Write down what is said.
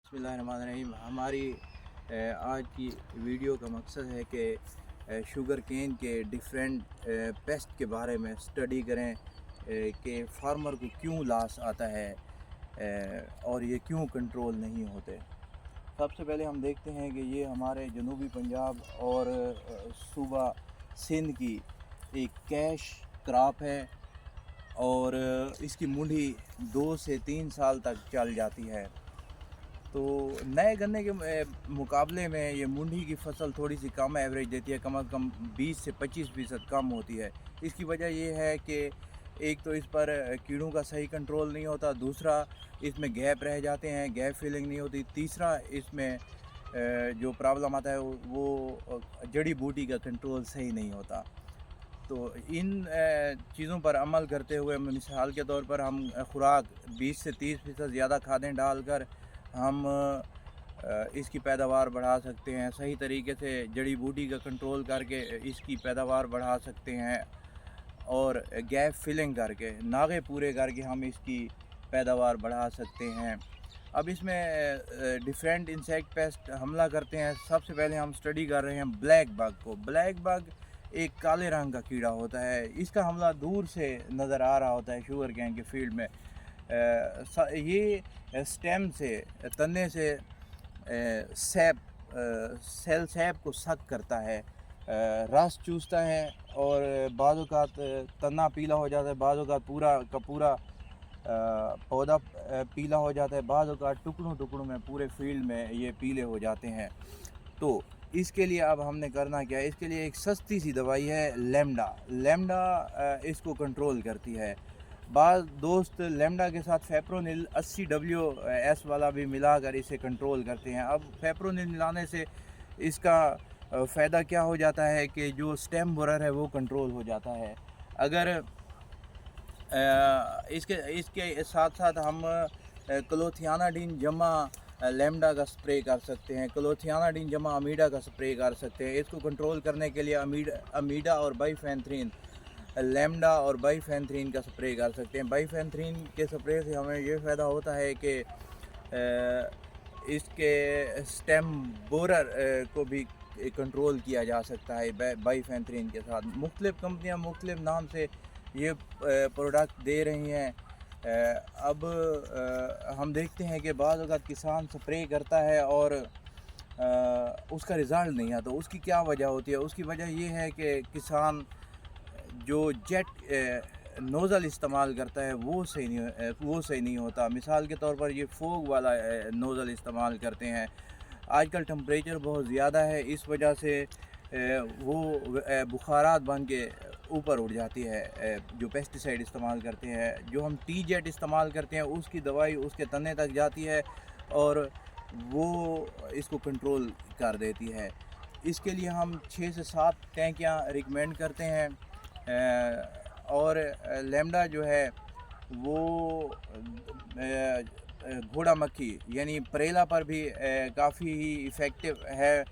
बिस्मिल्लाहिर्रहमानिर्रहीम। हमारी आज की वीडियो का मकसद है कि शुगर केन के डिफरेंट पेस्ट के बारे में स्टडी करें कि फार्मर को क्यों लॉस आता है और ये क्यों कंट्रोल नहीं होते। सबसे पहले हम देखते हैं कि ये हमारे जनूबी पंजाब और सूबा सिंध की एक कैश क्रॉप है और इसकी मुंडी 2 से 3 साल तक चल जाती है। तो नए गन्ने के मुकाबले में ये मुंडी की फसल थोड़ी सी कम एवरेज देती है, कम से कम 20 से 25% कम होती है। इसकी वजह ये है कि एक तो इस पर कीड़ों का सही कंट्रोल नहीं होता, दूसरा इसमें गैप रह जाते हैं, गैप फिलिंग नहीं होती, तीसरा इसमें जो प्रॉब्लम आता है वो जड़ी बूटी का कंट्रोल सही नहीं होता। तो इन चीज़ों पर अमल करते हुए मिसाल के तौर पर हम खुराक 20 से 30% ज़्यादा खादें डालकर हम इसकी पैदावार बढ़ा सकते हैं। सही तरीके से जड़ी बूटी का कंट्रोल करके इसकी पैदावार बढ़ा सकते हैं और गैप फिलिंग करके नागे पूरे करके हम इसकी पैदावार बढ़ा सकते हैं। अब इसमें डिफरेंट इंसेक्ट पेस्ट हमला करते हैं। सबसे पहले हम स्टडी कर रहे हैं ब्लैक बग को। ब्लैक बग एक काले रंग का कीड़ा होता है। इसका हमला दूर से नज़र आ रहा होता है शुगर केन के फील्ड में। ये स्टेम से, तने से सेल सैप को सक करता है, रस चूसता है और बाज़ औक़ात तना पीला हो जाता है, बाज़ औक़ात पूरा का पूरा पौधा पीला हो जाता है, बाज़ औक़ात टुकड़ों टुकड़ों में पूरे फील्ड में ये पीले हो जाते हैं। तो इसके लिए अब हमने करना क्या है? इसके लिए एक सस्ती सी दवाई है लेमडा इसको कंट्रोल करती है। बाज़ दोस्त लेमडा के साथ फेप्रोनिल 80 WS वाला भी मिलाकर इसे कंट्रोल करते हैं। अब फेप्रोनिल मिलाने से इसका फ़ायदा क्या हो जाता है कि जो स्टेम बोरर है वो कंट्रोल हो जाता है। अगर इसके इसके साथ साथ हम क्लोथियानाडीन जमा लेमडा का स्प्रे कर सकते हैं, क्लोथियानाडीन जमा अमीडा का स्प्रे कर सकते हैं। इसको कंट्रोल करने के लिए अमीडा और बाइफेंथ्रीन, लेमडा और बाइफेंथ्रीन का स्प्रे कर सकते हैं। बाइफेंथ्रीन के स्प्रे से हमें ये फ़ायदा होता है कि इसके स्टेम बोरर को भी कंट्रोल किया जा सकता है बाइफेंथ्रीन के साथ। मुख्तलिफ़ कंपनियाँ मुख्तलिफ़ नाम से ये प्रोडक्ट दे रही हैं। अब हम देखते हैं कि बाज़ औक़ात किसान स्प्रे करता है और उसका रिज़ल्ट नहीं आता। उसकी क्या वजह होती है? उसकी वजह ये है कि किसान जो जेट नोज़ल इस्तेमाल करता है वो सही नहीं होता। मिसाल के तौर पर ये फोग वाला नोज़ल इस्तेमाल करते हैं। आजकल टेम्परेचर बहुत ज़्यादा है, इस वजह से वो बुखारात बन के ऊपर उड़ जाती है। जो पेस्टिसाइड इस्तेमाल करते हैं, जो हम टी जेट इस्तेमाल करते हैं, उसकी दवाई उसके तने तक जाती है और वो इसको कंट्रोल कर देती है। इसके लिए हम 6 से 7 टैंकियाँ रिकमेंड करते हैं। और लेमडा जो है वो घोड़ा मक्खी यानी परेला पर भी काफ़ी ही इफ़ेक्टिव है।